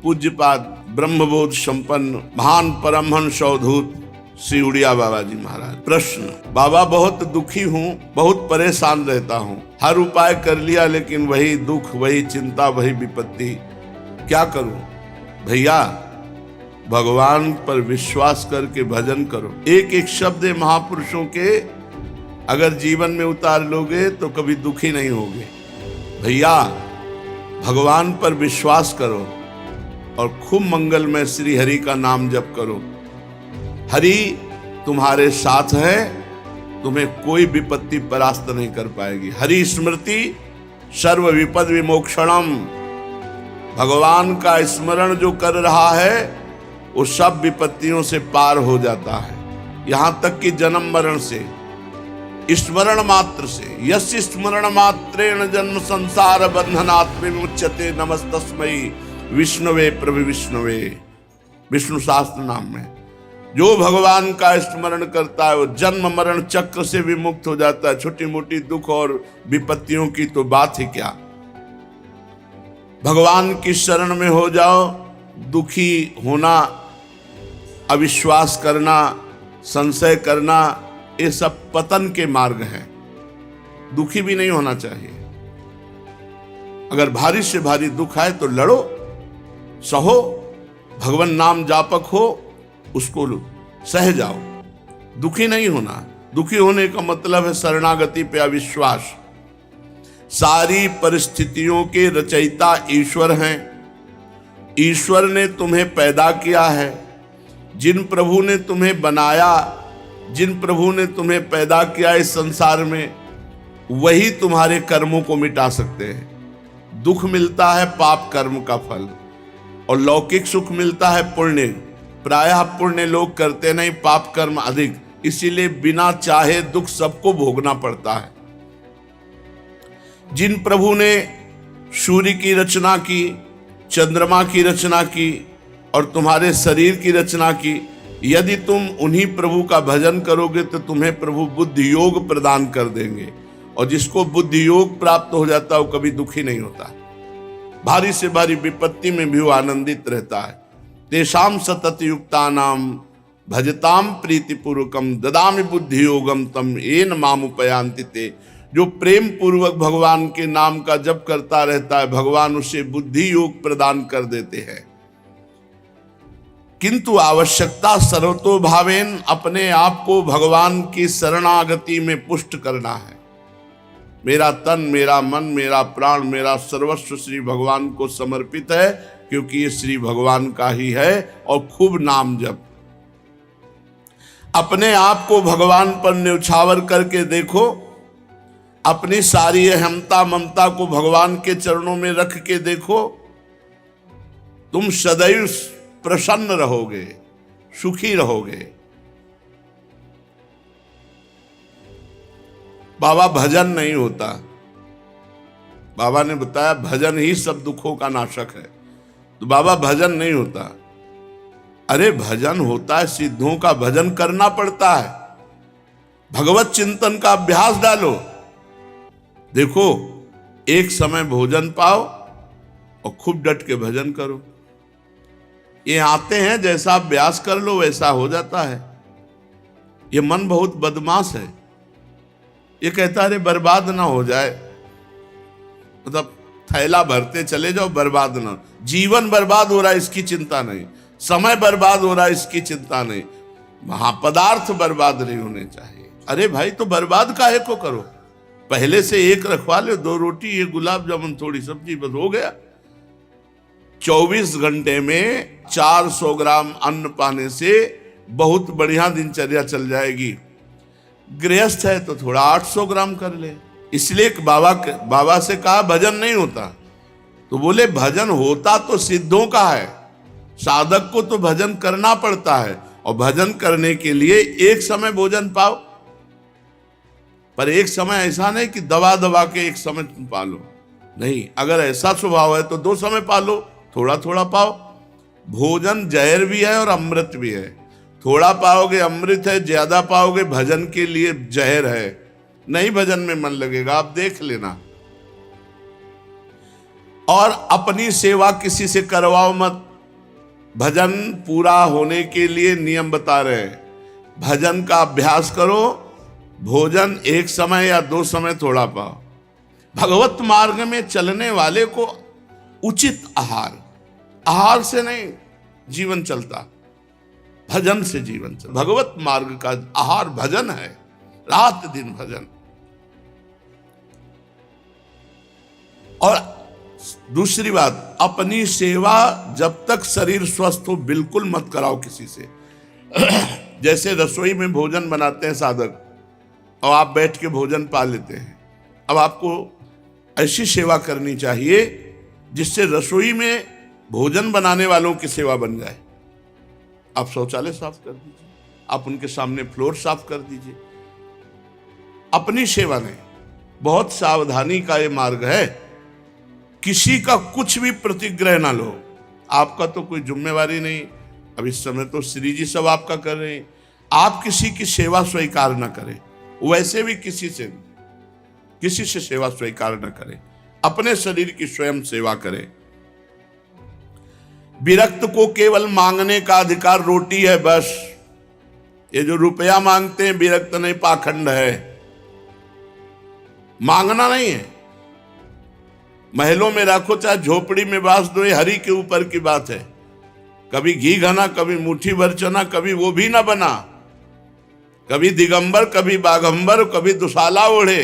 पूज्यपाद ब्रह्मबोध संपन्न महान परमहंस अवधूत श्री उड़िया बाबा जी महाराज। प्रश्न, बाबा बहुत दुखी हूँ, बहुत परेशान रहता हूँ, हर उपाय कर लिया लेकिन वही दुख, वही चिंता, वही विपत्ति, क्या करूं? भैया भगवान पर विश्वास करके भजन करो। एक एक शब्द महापुरुषों के अगर जीवन में उतार लोगे तो कभी दुखी नहीं होगे। भैया भगवान पर विश्वास करो और खूब मंगलमय श्री हरि का नाम जप करो। हरि तुम्हारे साथ है, तुम्हें कोई विपत्ति परास्त नहीं कर पाएगी। हरि स्मृति सर्व विपद विमोक्षणम। भगवान का स्मरण जो कर रहा है वो सब विपत्तियों से पार हो जाता है, यहां तक कि जन्म मरण से, स्मरण मात्र से। यस्य स्मरण मात्रेण जन्म संसार बंधनात् विमुच्यते नमस्तस्मै विष्णुवे प्रभु विष्णुवे। विष्णु शास्त्र नाम में जो भगवान का स्मरण करता है वो जन्म मरण चक्र से विमुक्त हो जाता है। छोटी मोटी दुख और विपत्तियों की तो बात ही क्या। भगवान की शरण में हो जाओ। दुखी होना, अविश्वास करना, संशय करना, ये सब पतन के मार्ग हैं। दुखी भी नहीं होना चाहिए। अगर भारी से भारी दुख आए तो लड़ो, सहो, भगवान नाम जापक हो, उसको सह जाओ। दुखी नहीं होना। दुखी होने का मतलब है शरणागति पे अविश्वास। सारी परिस्थितियों के रचयिता ईश्वर हैं। ईश्वर ने तुम्हें पैदा किया है। जिन प्रभु ने तुम्हें बनाया, जिन प्रभु ने तुम्हें पैदा किया इस संसार में, वही तुम्हारे कर्मों को मिटा सकते हैं। दुख मिलता है पाप कर्म का फल और लौकिक सुख मिलता है पुण्य। प्रायः पुण्य लोग करते नहीं, पाप कर्म अधिक, इसीलिए बिना चाहे दुख सबको भोगना पड़ता है। जिन प्रभु ने सूर्य की रचना की, चंद्रमा की रचना की और तुम्हारे शरीर की रचना की, यदि तुम उन्हीं प्रभु का भजन करोगे तो तुम्हें प्रभु बुद्धि योग प्रदान कर देंगे। और जिसको बुद्धि योग प्राप्त हो जाता है वो कभी दुखी नहीं होता। भारी से भारी विपत्ति में भी वो आनंदित रहता है। तेषाम सतत युक्तानाम भजताम प्रीतिपूर्वकम ददामि बुद्धि योगम तम येन मामुपयान्ति ते। जो प्रेम पूर्वक भगवान के नाम का जप करता रहता है, भगवान उसे बुद्धि योग प्रदान कर देते हैं। किंतु आवश्यकता सर्वतो भावेन, अपने आप को भगवान की शरणागति में पुष्ट करना है। मेरा तन, मेरा मन, मेरा प्राण, मेरा सर्वस्व श्री भगवान को समर्पित है, क्योंकि ये श्री भगवान का ही है। और खूब नाम जप। अपने आप को भगवान पर न्यौछावर करके देखो। अपनी सारी अहमता ममता को भगवान के चरणों में रख के देखो। तुम सदैव प्रसन्न रहोगे, सुखी रहोगे। बाबा भजन नहीं होता। बाबा ने बताया भजन ही सब दुखों का नाशक है। तो बाबा भजन नहीं होता। अरे भजन होता है, सिद्धों का भजन करना पड़ता है। भगवत चिंतन का अभ्यास डालो। देखो, एक समय भोजन पाओ और खूब डट के भजन करो। ये आते हैं, जैसा अभ्यास कर लो वैसा हो जाता है। ये मन बहुत बदमाश है। ये कहता है बर्बाद ना हो जाए, मतलब थैला भरते चले जाओ, बर्बाद ना। जीवन बर्बाद हो रहा है इसकी चिंता नहीं, समय बर्बाद हो रहा है इसकी चिंता नहीं, महापदार्थ बर्बाद नहीं होने चाहिए। अरे भाई तो बर्बाद काहे को करो? पहले से एक रखवा लो, 2 रोटी, 1 गुलाब जामुन, थोड़ी सब्जी, बस हो गया। 24 घंटे में 400 ग्राम अन्न पाने से बहुत बढ़िया दिनचर्या चल जाएगी। गृहस्थ है तो थोड़ा 800 ग्राम कर ले। इसलिए बाबा से कहा भजन नहीं होता, तो बोले भजन होता तो सिद्धों का है। साधक को तो भजन करना पड़ता है, और भजन करने के लिए एक समय भोजन पाओ, पर एक समय ऐसा नहीं कि दबा दबा के एक समय तुम पालो। नहीं, अगर ऐसा स्वभाव है तो 2 समय पालो, थोड़ा थोड़ा पाओ। भोजन जहर भी है और अमृत भी है। थोड़ा पाओगे अमृत है, ज्यादा पाओगे भजन के लिए जहर है। नहीं भजन में मन लगेगा, आप देख लेना। और अपनी सेवा किसी से करवाओ मत। भजन पूरा होने के लिए नियम बता रहे हैं। भजन का अभ्यास करो, भोजन एक समय या 2 समय थोड़ा पाओ। भगवत मार्ग में चलने वाले को उचित आहार से नहीं जीवन चलता, भजन से जीवन चलता। भगवत मार्ग का आहार भजन है, रात दिन भजन। और दूसरी बात, अपनी सेवा जब तक शरीर स्वस्थ हो बिल्कुल मत कराओ किसी से। जैसे रसोई में भोजन बनाते हैं साधक, और आप बैठ के भोजन पा लेते हैं। अब आपको ऐसी सेवा करनी चाहिए जिससे रसोई में भोजन बनाने वालों की सेवा बन जाए। आप शौचालय साफ कर दीजिए, आप उनके सामने फ्लोर साफ कर दीजिए। अपनी सेवा नहीं, बहुत सावधानी का ये मार्ग है। किसी का कुछ भी प्रतिग्रह ना लो, आपका तो कोई जिम्मेवारी नहीं। अब इस समय तो श्री जी सब आपका कर रहे हैं। आप किसी की सेवा स्वीकार न करें, वैसे भी किसी से सेवा स्वीकार न करें। अपने शरीर की स्वयं सेवा करें। विरक्त को केवल मांगने का अधिकार रोटी है बस। ये जो रुपया मांगते हैं विरक्त नहीं, पाखंड है। मांगना नहीं है। महलों में रखो चाहे झोपड़ी में बांस दो, ये हरि के ऊपर की बात है। कभी घी घना, कभी मुट्ठी भर चना, कभी वो भी ना बना। कभी दिगंबर, कभी बाघंबर, कभी दुशाला ओढ़े,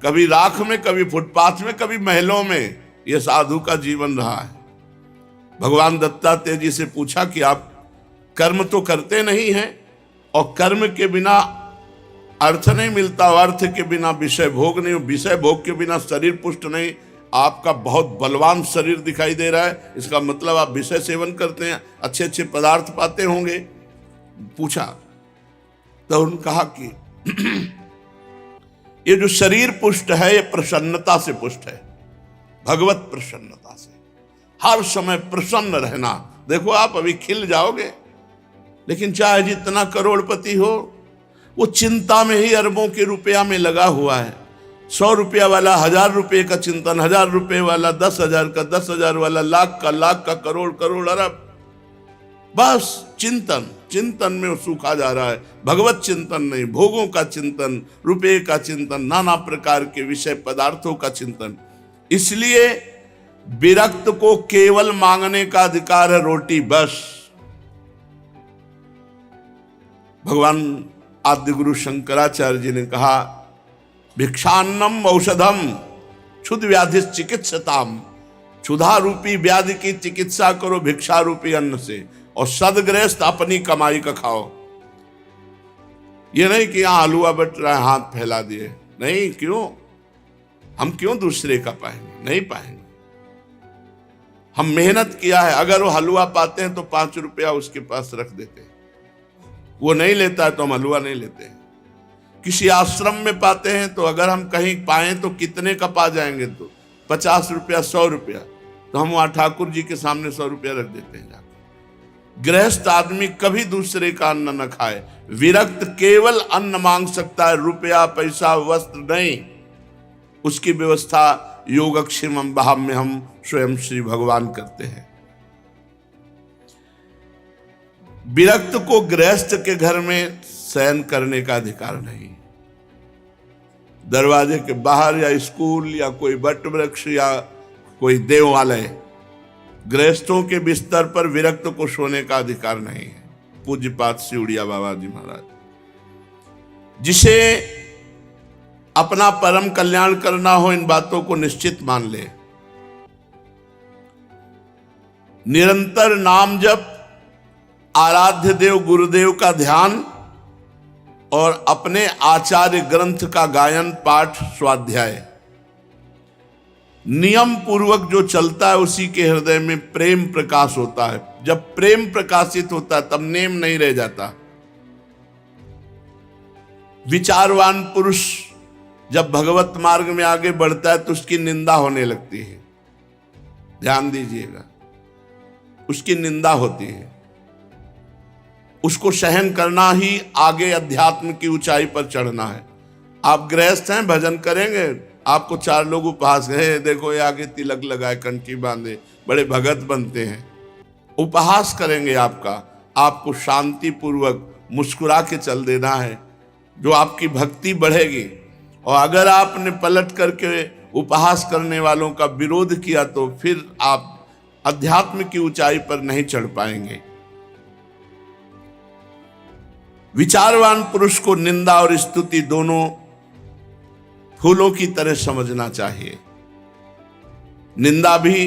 कभी राख में, कभी फुटपाथ में, कभी महलों में। यह साधु का जीवन रहा है। भगवान दत्तात्रेय जी से पूछा कि आप कर्म तो करते नहीं हैं, और कर्म के बिना अर्थ नहीं मिलता, अर्थ के बिना विषय भोग नहीं, विषय भोग के बिना शरीर पुष्ट नहीं। आपका बहुत बलवान शरीर दिखाई दे रहा है, इसका मतलब आप विषय सेवन करते हैं, अच्छे अच्छे पदार्थ पाते होंगे। पूछा तो उन्होंने कहा कि ये जो शरीर पुष्ट है ये प्रसन्नता से पुष्ट है, भगवत प्रसन्नता से। हर समय प्रसन्न रहना। देखो आप अभी खिल जाओगे, लेकिन चाहे जितना करोड़पति हो, वो चिंता में ही अरबों के रुपया में लगा हुआ है। 100 रुपया वाला 1000 रुपये का चिंतन, 1000 रुपये वाला 10,000 का, 10,000 वाला लाख का, करोड़ करोड़ अरब। बस चिंतन में सूखा जा रहा है। भगवत चिंतन नहीं, भोगों का चिंतन, रुपये का चिंतन, नाना प्रकार के विषय पदार्थों का चिंतन। इसलिए विरक्त को केवल मांगने का अधिकार है रोटी बस। भगवान आद्य गुरु शंकराचार्य जी ने कहा, भिक्षान्नम औषधम क्षुध व्याधि चिकित्सताम। क्षुधा रूपी व्याधि की चिकित्सा करो भिक्षा रूपी अन्न से, और सदगृहस्थ अपनी कमाई का खाओ। ये नहीं कि यहां हलवा बट रहा है, हाथ फैला दिए। नहीं, क्यों? हम क्यों दूसरे का पाएंगे? नहीं पाएंगे। हम मेहनत किया है। अगर वो हलवा पाते हैं तो 5 रुपया उसके पास रख देते हैं। वो नहीं लेता है तो हम हलवा नहीं लेते हैं। किसी आश्रम में पाते हैं तो अगर हम कहीं पाए तो कितने का पा जाएंगे, तो 50 रुपया, 100 रुपया, तो हम वहां ठाकुर जी के सामने 100 रुपया रख देते हैं जाके। गृहस्थ आदमी कभी दूसरे का अन्न न खाए। विरक्त केवल अन्न मांग सकता है, रुपया, पैसा, वस्त्र नहीं। उसकी व्यवस्था योगक्षेमम भाव में हम स्वयं श्री भगवान करते हैं। विरक्त को गृहस्थ के घर में शयन करने का अधिकार नहीं। दरवाजे के बाहर या स्कूल या कोई वट वृक्ष या कोई देवालय, गृहस्थों के बिस्तर पर विरक्त को सोने का अधिकार नहीं है। पूज्यपाद सिउड़िया बाबा जी महाराज। जिसे अपना परम कल्याण करना हो, इन बातों को निश्चित मान ले। निरंतर नाम जप, आराध्य देव गुरुदेव का ध्यान, और अपने आचार्य ग्रंथ का गायन, पाठ, स्वाध्याय। नियम पूर्वक जो चलता है उसी के हृदय में प्रेम प्रकाश होता है। जब प्रेम प्रकाशित होता है तब नेम नहीं रह जाता। विचारवान पुरुष जब भगवत मार्ग में आगे बढ़ता है तो उसकी निंदा होने लगती है। ध्यान दीजिएगा, उसकी निंदा होती है। उसको सहन करना ही आगे अध्यात्म की ऊंचाई पर चढ़ना है। आप गृहस्थ हैं, भजन करेंगे, आपको 4 लोग उपहास है, देखो ये आगे तिलक लगाए, कंठी बांधे, बड़े भगत बनते हैं। उपहास करेंगे आपका, आपको शांति पूर्वक मुस्कुरा के चल देना है, जो आपकी भक्ति बढ़ेगी। और अगर आपने पलट करके उपहास करने वालों का विरोध किया तो फिर आप अध्यात्म की ऊंचाई पर नहीं चढ़ पाएंगे। विचारवान पुरुष को निंदा और स्तुति दोनों फूलों की तरह समझना चाहिए। निंदा भी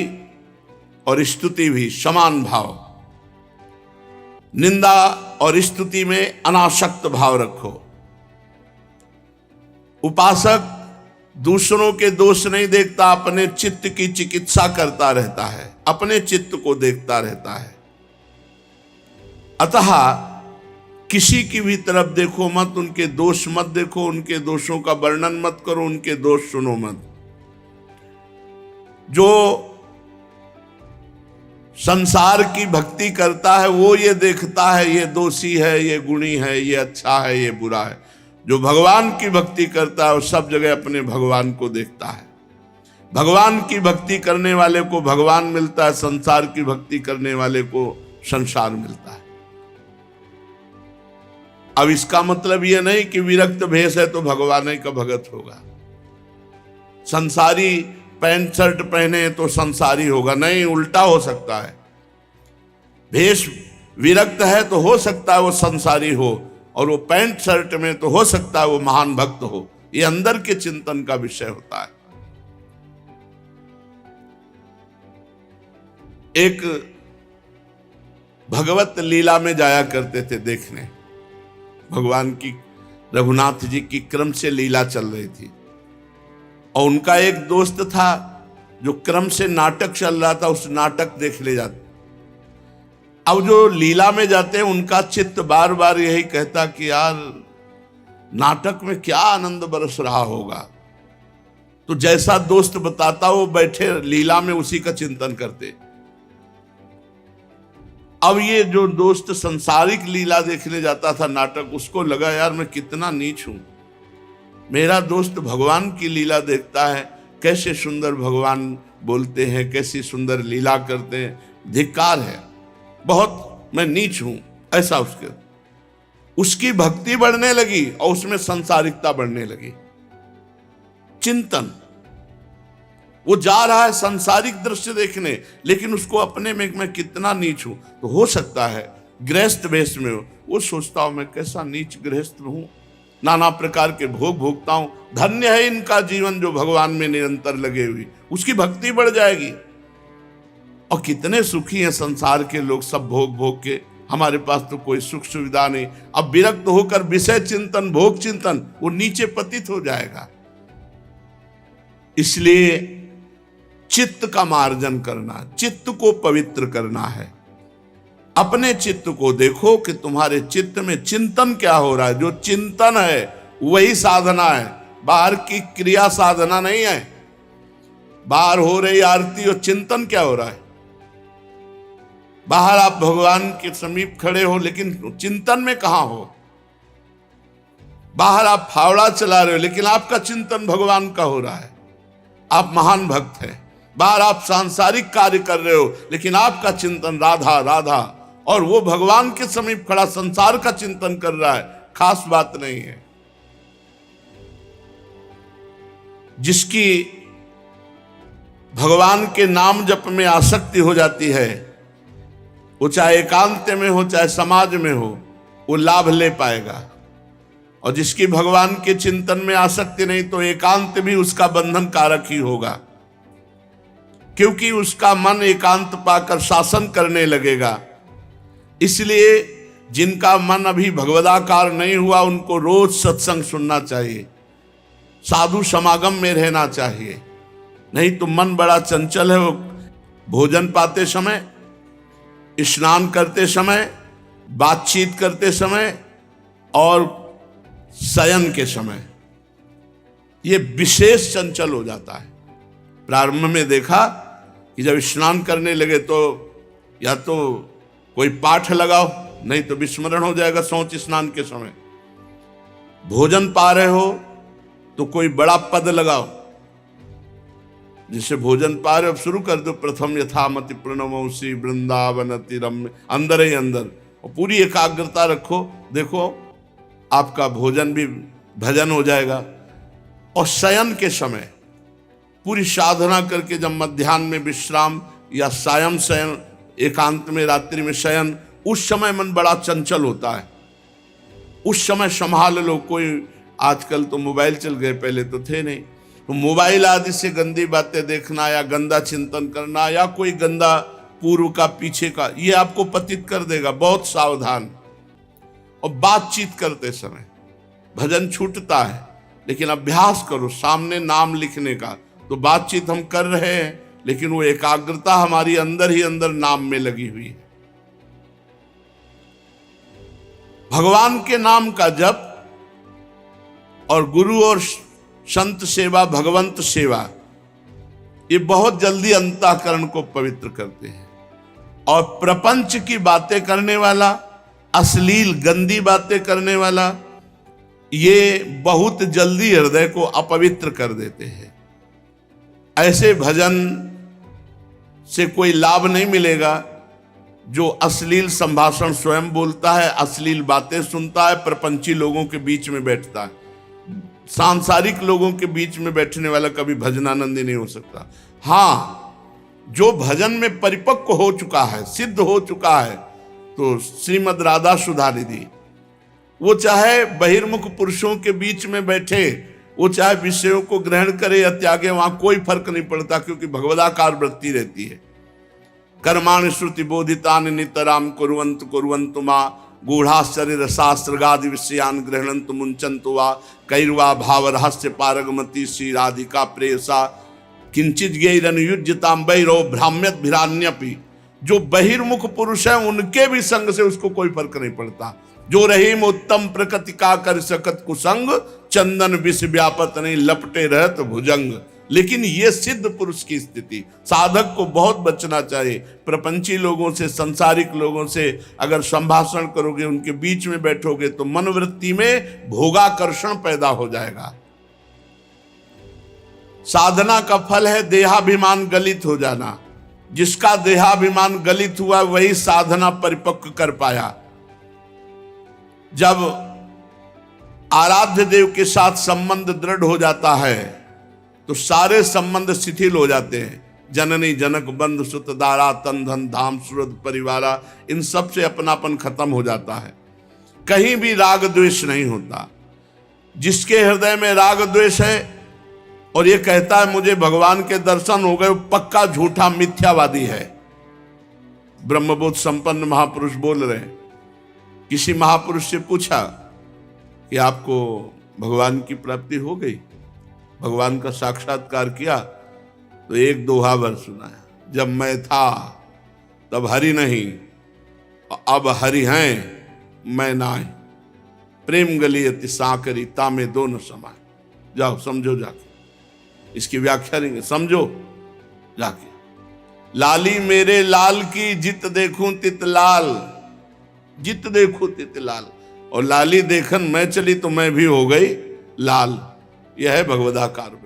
और स्तुति भी समान भाव। निंदा और स्तुति में अनासक्त भाव रखो। उपासक दूसरों के दोष नहीं देखता, अपने चित्त की चिकित्सा करता रहता है, अपने चित्त को देखता रहता है। अतः किसी की भी तरफ देखो मत, उनके दोष मत देखो, उनके दोषों का वर्णन मत करो, उनके दोष सुनो मत। जो संसार की भक्ति करता है वो ये देखता है ये दोषी है, ये गुणी है, ये अच्छा है, ये बुरा है। जो भगवान की भक्ति करता है वो सब जगह अपने भगवान को देखता है। भगवान की भक्ति करने वाले को भगवान मिलता है, संसार की भक्ति करने वाले को संसार मिलता है। अब इसका मतलब यह नहीं कि विरक्त भेष है तो भगवान ही का भगत होगा, संसारी पैंट शर्ट पहने तो संसारी होगा, नहीं, उल्टा हो सकता है। भेष विरक्त है तो हो सकता है वो संसारी हो, और वो पैंट शर्ट में तो हो सकता है वो महान भक्त हो। ये अंदर के चिंतन का विषय होता है। एक भगवत लीला में जाया करते थे देखने, भगवान की रघुनाथ जी की क्रम से लीला चल रही थी, और उनका एक दोस्त था जो क्रम से नाटक चल रहा था, उस नाटक देखने जाते। अब जो लीला में जाते हैं उनका चित्त बार बार यही कहता कि यार नाटक में क्या आनंद बरस रहा होगा। तो जैसा दोस्त बताता वो बैठे लीला में उसी का चिंतन करते। अब ये जो दोस्त संसारिक लीला देखने जाता था नाटक, उसको लगा यार मैं कितना नीच हूं, मेरा दोस्त भगवान की लीला देखता है, कैसे सुंदर भगवान बोलते हैं, कैसी सुंदर लीला करते हैं, धिक्कार है, बहुत मैं नीच हूं, ऐसा उसकी भक्ति बढ़ने लगी और उसमें संसारिकता बढ़ने लगी। चिंतन, वो जा रहा है संसारिक दृश्य देखने, लेकिन उसको अपने में मैं कितना नीच हूं। तो हो सकता है गृहस्थ वेश में हो, वो सोचता हूं मैं कैसा नीच गृहस्थ हूं, नाना प्रकार के भोग भोगता हूं, धन्य है इनका जीवन जो भगवान में निरंतर लगे हुए, उसकी भक्ति बढ़ जाएगी। और कितने सुखी हैं संसार के लोग, सब भोग भोग के, हमारे पास तो कोई सुख सुविधा नहीं। अब विरक्त होकर विषय चिंतन, भोग चिंतन, वो नीचे पतित हो जाएगा। इसलिए चित्त का मार्जन करना, चित्त को पवित्र करना है। अपने चित्त को देखो कि तुम्हारे चित्त में चिंतन क्या हो रहा है। जो चिंतन है वही साधना है, बाहर की क्रिया साधना नहीं है। बाहर हो रही आरती और चिंतन क्या हो रहा है। बाहर आप भगवान के समीप खड़े हो लेकिन चिंतन में कहां हो। बाहर आप फावड़ा चला रहे हो लेकिन आपका चिंतन भगवान का हो रहा है, आप महान भक्त हैं। बाहर आप सांसारिक कार्य कर रहे हो लेकिन आपका चिंतन राधा राधा, और वो भगवान के समीप खड़ा संसार का चिंतन कर रहा है, खास बात नहीं है। जिसकी भगवान के नाम जप में आसक्ति हो जाती है, वो चाहे एकांत में हो चाहे समाज में हो, वो लाभ ले पाएगा। और जिसकी भगवान के चिंतन में आसक्ति नहीं, तो एकांत भी उसका बंधन कारक ही होगा, क्योंकि उसका मन एकांत पाकर शासन करने लगेगा। इसलिए जिनका मन अभी भगवदाकार नहीं हुआ, उनको रोज सत्संग सुनना चाहिए, साधु समागम में रहना चाहिए। नहीं तो मन बड़ा चंचल है, वो भोजन पाते समय, स्नान करते समय, बातचीत करते समय और शयन के समय ये विशेष चंचल हो जाता है। प्रारंभ में देखा कि जब स्नान करने लगे तो या तो कोई पाठ लगाओ, नहीं तो विस्मरण हो जाएगा शौच स्नान के समय। भोजन पा रहे हो तो कोई बड़ा पद लगाओ, जिसे भोजन पा रहे, अब शुरू कर दो, प्रथम यथामति प्रणमोसी वृंदावनति रम्य, अंदर ही अंदर, और पूरी एकाग्रता रखो। देखो आपका भोजन भी भजन हो जाएगा। और शयन के समय पूरी साधना करके जब मध्याह्न में विश्राम या सायं शयन, एकांत में रात्रि में शयन, उस समय मन बड़ा चंचल होता है, उस समय संभाल लो। कोई आजकल तो मोबाइल चल गए, पहले तो थे नहीं, तो मोबाइल आदि से गंदी बातें देखना या गंदा चिंतन करना या कोई गंदा पूर्व का पीछे का, ये आपको पतित कर देगा। बहुत सावधान। और बातचीत करते समय भजन छूटता है, लेकिन अभ्यास करो सामने नाम लिखने का। तो बातचीत हम कर रहे हैं, लेकिन वो एकाग्रता हमारी अंदर ही अंदर नाम में लगी हुई है। भगवान के नाम का जप और गुरु और संत सेवा, भगवंत सेवा, ये बहुत जल्दी अंतःकरण को पवित्र करते हैं। और प्रपंच की बातें करने वाला, अश्लील गंदी बातें करने वाला, ये बहुत जल्दी हृदय को अपवित्र कर देते हैं। ऐसे भजन से कोई लाभ नहीं मिलेगा जो अश्लील संभाषण स्वयं बोलता है, अश्लील बातें सुनता है, प्रपंची लोगों के बीच में बैठता है। सांसारिक लोगों के बीच में बैठने वाला कभी भजनानंदी नहीं हो सकता। हाँ, जो भजन में परिपक्व हो चुका है, सिद्ध हो चुका है, तो श्रीमद राधा सुधा निधि, वो चाहे बहिर्मुख पुरुषों के बीच में बैठे, वो चाहे विषयों को ग्रहण करे या त्यागे, वहां कोई फर्क नहीं पड़ता, क्योंकि भगवदाकार वृत्ति रहती है। कर्माणि श्रुति बोधितानि नितराम कुर्वन्तु कुर्वन्तु मा गूढ़ाश्चर्य रसास्त्रगादि विषयान गृह्णन्तु मुंचन्तु वा कैर्वा भाव रहस्य पारगमति श्री राधिका प्रेयसा किंचित गैरनुयुज्यताम बहिरो भ्राम्यत भिरान्यपि। जो बहिर्मुख पुरुष है उनके भी संग से उसको कोई फर्क नहीं पड़ता। जो रहीम उत्तम प्रकृति का कर सकत कुसंग, चंदन विष व्यापत नहीं लपटे रहत भुजंग। लेकिन ये सिद्ध पुरुष की स्थिति, साधक को बहुत बचना चाहिए। प्रपंची लोगों से, संसारिक लोगों से अगर संभाषण करोगे, उनके बीच में बैठोगे, तो मनोवृत्ति में भोगाकर्षण पैदा हो जाएगा। साधना का फल है देहाभिमान गलित हो जाना। जिसका देहाभिमान गलित हुआ वही साधना परिपक्व कर पाया। जब आराध्य देव के साथ संबंध दृढ़ हो जाता है तो सारे संबंध शिथिल हो जाते हैं। जननी जनक बंधु सुत दारा तन धन धाम सुरद परिवारा, इन सब से अपनापन खत्म हो जाता है। कहीं भी राग द्वेष नहीं होता। जिसके हृदय में राग द्वेष है और ये कहता है मुझे भगवान के दर्शन हो गए, पक्का झूठा मिथ्यावादी है। ब्रह्मबोध संपन्न महापुरुष बोल रहे हैं। किसी महापुरुष से पूछा कि आपको भगवान की प्राप्ति हो गई, भगवान का साक्षात्कार किया? तो एक दोहा वर सुनाया, जब मैं था तब हरि नहीं, अब हरि हैं मैं नाय, प्रेम गली अति साकरी तामे दोनों समाय। जाओ समझो जाके, इसकी व्याख्या नहीं समझो जाके। लाली मेरे लाल की जित देखूं तित लाल, जित देखूं तित लाल। और लाली देखन मैं चली तो मैं भी हो गई लाल। यह है भगवदाकार।